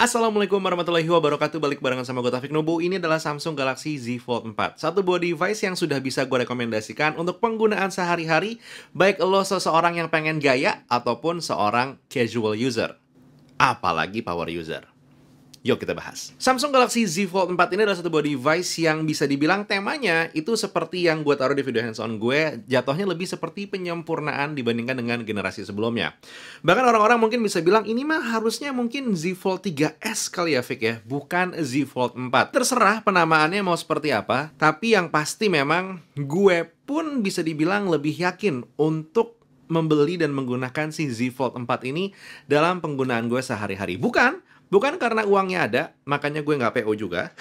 Assalamualaikum warahmatullahi wabarakatuh. Balik barengan sama gue Taufik Nubu. Ini adalah Samsung Galaxy Z Fold 4. Satu buah device yang sudah bisa gue rekomendasikan untuk penggunaan sehari-hari, baik lo seseorang yang pengen gaya ataupun seorang casual user, apalagi power user. Yuk kita bahas. Samsung Galaxy Z Fold 4 ini adalah satu buah device yang bisa dibilang temanya itu seperti yang gue taruh di video hands-on gue, jatuhnya lebih seperti penyempurnaan dibandingkan dengan generasi sebelumnya. Bahkan orang-orang mungkin bisa bilang, ini mah harusnya mungkin Z Fold 3S kali ya, Fik ya, bukan Z Fold 4. Terserah penamaannya mau seperti apa, tapi yang pasti memang gue pun bisa dibilang lebih yakin untuk membeli dan menggunakan si Z Fold 4 ini dalam penggunaan gue sehari-hari. Bukan karena uangnya ada, makanya gue nggak PO juga.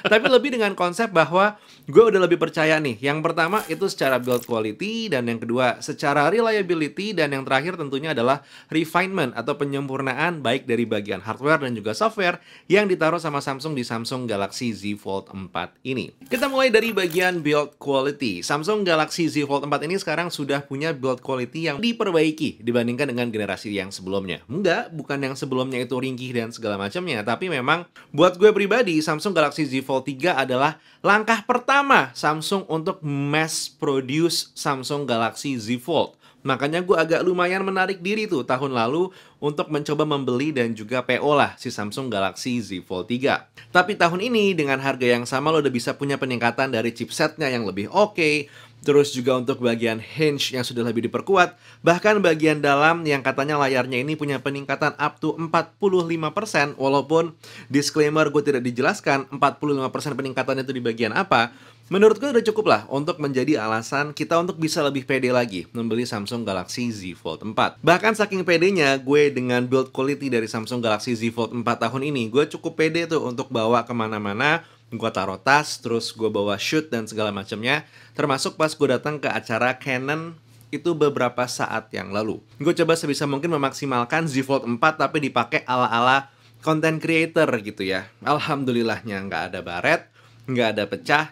Tapi lebih dengan konsep bahwa gue udah lebih percaya nih. Yang pertama itu secara build quality, dan yang kedua secara reliability, dan yang terakhir tentunya adalah refinement atau penyempurnaan baik dari bagian hardware dan juga software yang ditaruh sama Samsung di Samsung Galaxy Z Fold 4 ini. Kita mulai dari bagian build quality. Samsung Galaxy Z Fold 4 ini sekarang sudah punya build quality yang diperbaiki dibandingkan dengan generasi yang sebelumnya. Enggak, bukan yang sebelumnya itu ringkih dan segala macamnya, tapi memang buat gue pribadi Samsung Galaxy Z Fold 3 adalah langkah pertama Samsung untuk mass produce Samsung Galaxy Z Fold. Makanya gue agak lumayan menarik diri tuh tahun lalu untuk mencoba membeli dan juga PO lah si Samsung Galaxy Z Fold 3. Tapi tahun ini dengan harga yang sama lo udah bisa punya peningkatan dari chipsetnya yang lebih oke. Terus juga untuk bagian hinge yang sudah lebih diperkuat. Bahkan bagian dalam yang katanya layarnya ini punya peningkatan up to 45%. Walaupun disclaimer gue tidak dijelaskan 45% peningkatan itu di bagian apa. Menurut gue udah cukup lah untuk menjadi alasan kita untuk bisa lebih pede lagi membeli Samsung Galaxy Z Fold 4. Bahkan saking pedenya gue dengan build quality dari Samsung Galaxy Z Fold 4 tahun ini, gue cukup pede tuh untuk bawa kemana-mana. Gue taruh tas, terus gue bawa shoot dan segala macamnya. Termasuk pas gue datang ke acara Canon itu beberapa saat yang lalu. Gue coba sebisa mungkin memaksimalkan Z Fold 4 tapi dipakai ala-ala content creator gitu ya. Alhamdulillahnya nggak ada baret, nggak ada pecah.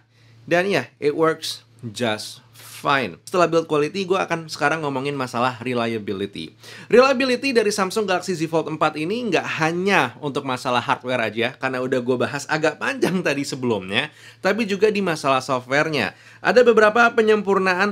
Dan ya, it works just fine. Setelah build quality, gue akan sekarang ngomongin masalah reliability. Reliability dari Samsung Galaxy Z Fold 4 ini nggak hanya untuk masalah hardware aja, karena udah gue bahas agak panjang tadi sebelumnya, tapi juga di masalah softwarenya. Ada beberapa penyempurnaan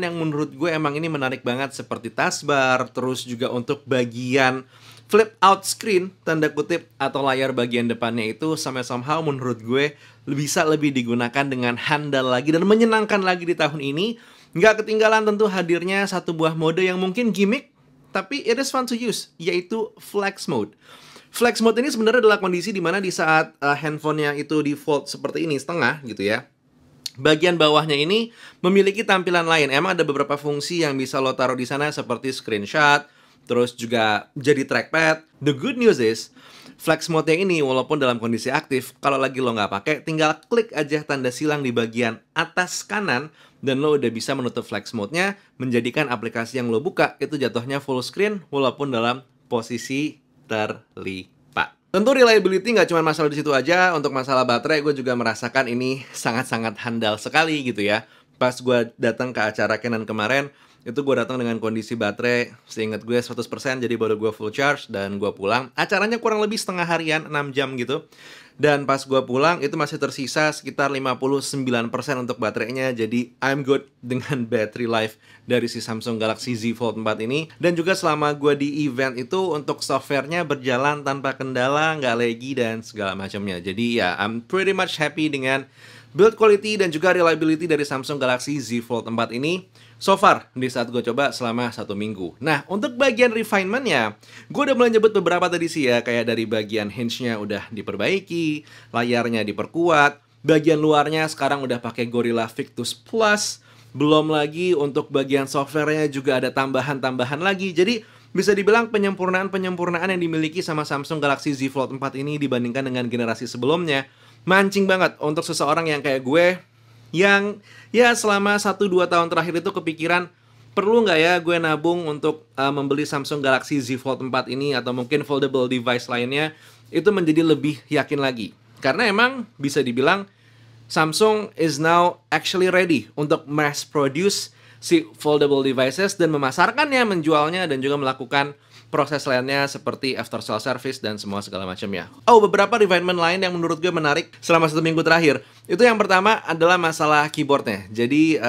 yang menurut gue emang ini menarik banget, seperti taskbar, terus juga untuk bagian flip out screen, tanda kutip, atau layar bagian depannya itu somehow menurut gue bisa lebih digunakan dengan handal lagi dan menyenangkan lagi di tahun ini. Nggak ketinggalan tentu hadirnya satu buah mode yang mungkin gimmick, tapi it is fun to use, yaitu Flex Mode. Flex Mode ini sebenarnya adalah kondisi di mana di saat handphonenya itu di fold seperti ini, setengah gitu ya, bagian bawahnya ini memiliki tampilan lain. Emang ada beberapa fungsi yang bisa lo taruh di sana seperti screenshot, terus juga jadi trackpad. The good news is, Flex Mode-nya ini walaupun dalam kondisi aktif, kalau lagi lo nggak pakai, tinggal klik aja tanda silang di bagian atas kanan, dan lo udah bisa menutup Flex Mode-nya, menjadikan aplikasi yang lo buka itu jatuhnya full screen walaupun dalam posisi terlipat. Tentu reliability nggak cuma masalah di situ aja. Untuk masalah baterai, gue juga merasakan ini sangat-sangat handal sekali gitu ya. Pas gue datang ke acara Canon kemarin, itu gue datang dengan kondisi baterai seingat gue 100%, jadi baru gue full charge dan gue pulang. Acaranya kurang lebih setengah harian, 6 jam gitu. Dan pas gue pulang itu masih tersisa sekitar 59% untuk baterainya. Jadi I'm good dengan battery life dari si Samsung Galaxy Z Fold 4 ini. Dan juga selama gue di event itu untuk softwarenya berjalan tanpa kendala, nggak laggy dan segala macamnya. Jadi ya I'm pretty much happy dengan build quality dan juga reliability dari Samsung Galaxy Z Fold 4 ini so far di saat gue coba selama 1 minggu. Nah, untuk bagian refinement-nya, gue udah mulai nyebut beberapa tadi sih ya, kayak dari bagian hinge-nya udah diperbaiki, layarnya diperkuat, bagian luarnya sekarang udah pakai Gorilla Victus Plus, belum lagi untuk bagian software-nya juga ada tambahan-tambahan lagi. Jadi bisa dibilang penyempurnaan-penyempurnaan yang dimiliki sama Samsung Galaxy Z Fold 4 ini dibandingkan dengan generasi sebelumnya mancing banget untuk seseorang yang kayak gue, yang ya selama 1-2 tahun terakhir itu kepikiran, perlu nggak ya gue nabung untuk membeli Samsung Galaxy Z Fold 4 ini atau mungkin foldable device lainnya. Itu menjadi lebih yakin lagi, karena emang bisa dibilang Samsung is now actually ready untuk mass produce si foldable devices dan memasarkannya, menjualnya, dan juga melakukan proses lainnya seperti after sale service dan semua segala macamnya. Oh, beberapa refinement lain yang menurut gue menarik selama 1 minggu terakhir. Itu yang pertama adalah masalah keyboardnya. Jadi,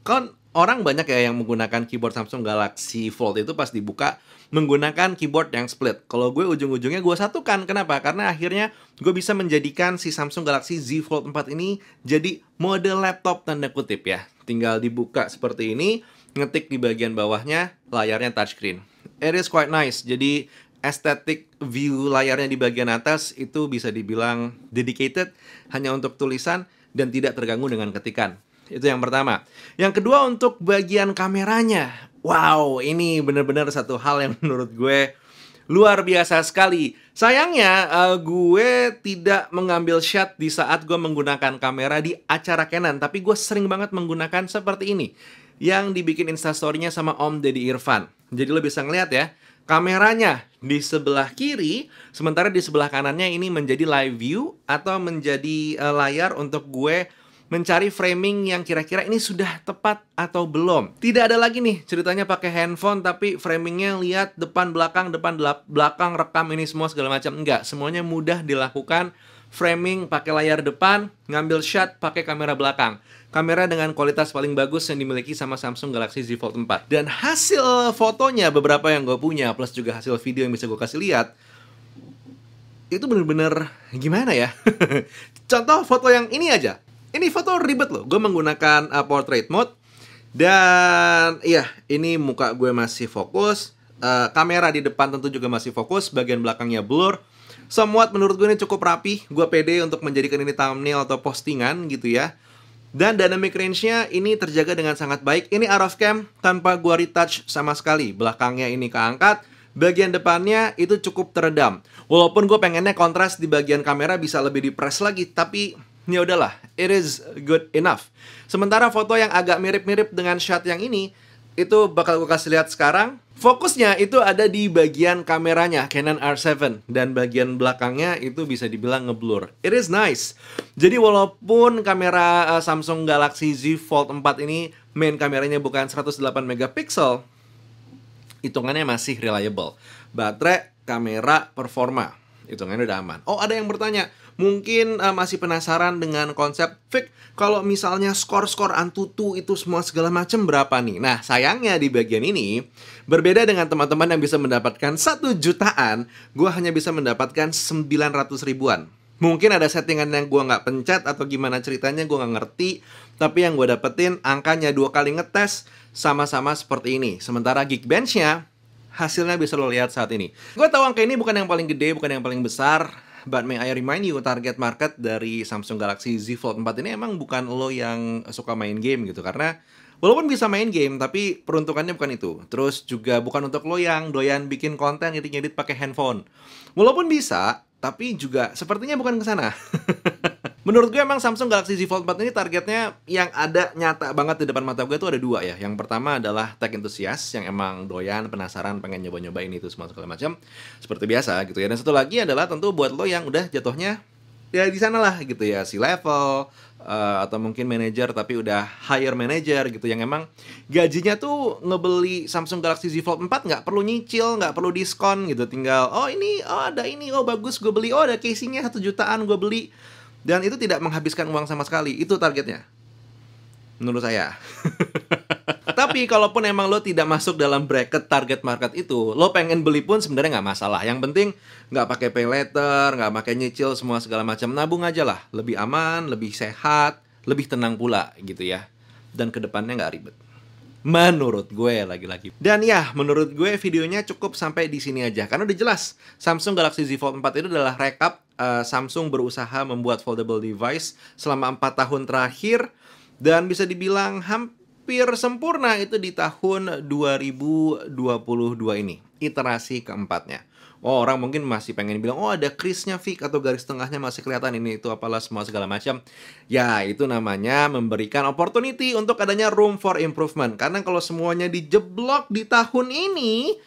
kan orang banyak ya yang menggunakan keyboard Samsung Galaxy Fold itu pas dibuka menggunakan keyboard yang split. Kalau gue ujung-ujungnya gue satukan. Kenapa? Karena akhirnya gue bisa menjadikan si Samsung Galaxy Z Fold 4 ini jadi mode laptop tanda kutip ya. Tinggal dibuka seperti ini, ngetik di bagian bawahnya, layarnya touchscreen. It is quite nice. Jadi estetik view layarnya di bagian atas itu bisa dibilang dedicated hanya untuk tulisan dan tidak terganggu dengan ketikan. Itu yang pertama. Yang kedua untuk bagian kameranya. Wow, ini benar-benar satu hal yang menurut gue luar biasa sekali. Sayangnya, gue tidak mengambil shot di saat gue menggunakan kamera di acara Canon. Tapi gue sering banget menggunakan seperti ini. Yang dibikin instastory-nya sama Om Deddy Irfan. Jadi lo bisa ngeliat ya, kameranya di sebelah kiri, sementara di sebelah kanannya ini menjadi live view atau menjadi layar untuk gue mencari framing yang kira-kira ini sudah tepat atau belum. Tidak ada lagi nih ceritanya pakai handphone tapi framingnya lihat depan belakang rekam ini semua segala macam. Enggak, semuanya mudah dilakukan. Framing pakai layar depan, ngambil shot pakai kamera belakang. Kamera dengan kualitas paling bagus yang dimiliki sama Samsung Galaxy Z Fold 4. Dan hasil fotonya beberapa yang gue punya plus juga hasil video yang bisa gue kasih lihat itu bener-bener gimana ya? Contoh foto yang ini aja. Ini foto ribet loh. Gue menggunakan portrait mode. Dan iya, ini muka gue masih fokus. Kamera di depan tentu juga masih fokus. Bagian belakangnya blur. Somewhat menurut gue ini cukup rapi. Gue pede untuk menjadikan ini thumbnail atau postingan gitu ya. Dan dynamic range-nya ini terjaga dengan sangat baik. Ini out of cam tanpa gue retouch sama sekali. Belakangnya ini keangkat. Bagian depannya itu cukup teredam. Walaupun gue pengennya kontras di bagian kamera bisa lebih di-press lagi. Tapi ya udahlah, it is good enough. Sementara foto yang agak mirip-mirip dengan shot yang ini, itu bakal gue kasih lihat sekarang. Fokusnya itu ada di bagian kameranya, Canon R7. Dan bagian belakangnya itu bisa dibilang ngeblur. It is nice. Jadi walaupun kamera Samsung Galaxy Z Fold 4 ini main kameranya bukan 108 megapiksel, hitungannya masih reliable. Baterai, kamera, performa, hitungannya udah aman. Oh, ada yang bertanya, mungkin masih penasaran dengan konsep Vic, kalau misalnya skor-skor Antutu itu semua segala macam berapa nih? Nah, sayangnya di bagian ini berbeda dengan teman-teman yang bisa mendapatkan 1 jutaan, gue hanya bisa mendapatkan 900 ribuan. Mungkin ada settingan yang gue nggak pencet atau gimana ceritanya gue nggak ngerti, tapi yang gue dapetin angkanya 2 kali ngetes sama-sama seperti ini. Sementara Geekbench-nya hasilnya bisa lo lihat saat ini. Gue tahu angka ini bukan yang paling gede, bukan yang paling besar. But may I remind you, target market dari Samsung Galaxy Z Fold 4 ini emang bukan lo yang suka main game gitu. Karena walaupun bisa main game, tapi peruntukannya bukan itu. Terus juga bukan untuk lo yang doyan bikin konten ngedit-ngedit pakai handphone. Walaupun bisa, tapi juga sepertinya bukan ke sana. Menurut gue emang Samsung Galaxy Z Fold 4 ini targetnya yang ada nyata banget di depan mata gue tuh ada 2 ya. Yang pertama adalah tech enthusiast yang emang doyan, penasaran, pengen nyoba-nyobain itu semua segala macam. Seperti biasa gitu ya. Dan satu lagi adalah tentu buat lo yang udah jatuhnya ya di sana lah gitu ya, si level atau mungkin manager tapi udah higher manager gitu yang emang gajinya tuh ngebeli Samsung Galaxy Z Fold 4 nggak perlu nyicil, nggak perlu diskon gitu, tinggal oh ini, oh ada ini, oh bagus gue beli, oh ada casingnya 1 jutaan gue beli. Dan itu tidak menghabiskan uang sama sekali. Itu targetnya menurut saya. Tapi kalaupun emang lo tidak masuk dalam bracket target market itu, lo pengen beli pun sebenarnya nggak masalah. Yang penting nggak pakai pay later, nggak pakai nyicil semua segala macam. Nabung aja lah, lebih aman, lebih sehat, lebih tenang pula gitu ya. Dan kedepannya nggak ribet. Menurut gue lagi-lagi. Dan ya, menurut gue videonya cukup sampai di sini aja. Karena udah jelas, Samsung Galaxy Z Fold 4 itu adalah rekap Samsung berusaha membuat foldable device selama 4 tahun terakhir. Dan bisa dibilang hampir sempurna itu di tahun 2022 ini. Iterasi keempatnya. Oh, orang mungkin masih pengen bilang, oh ada crease-nya Vic atau garis tengahnya masih kelihatan ini itu apalah semua segala macam. Ya, itu namanya memberikan opportunity untuk adanya room for improvement. Karena kalau semuanya dijeblok di tahun ini,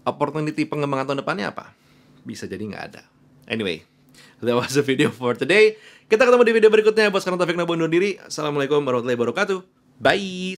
opportunity pengembangan tahun depannya apa? Bisa jadi nggak ada. Anyway, that was the video for today. Kita ketemu di video berikutnya. Buat sekarang Taufik Nabo undur diri. Assalamualaikum warahmatullahi wabarakatuh. Bye!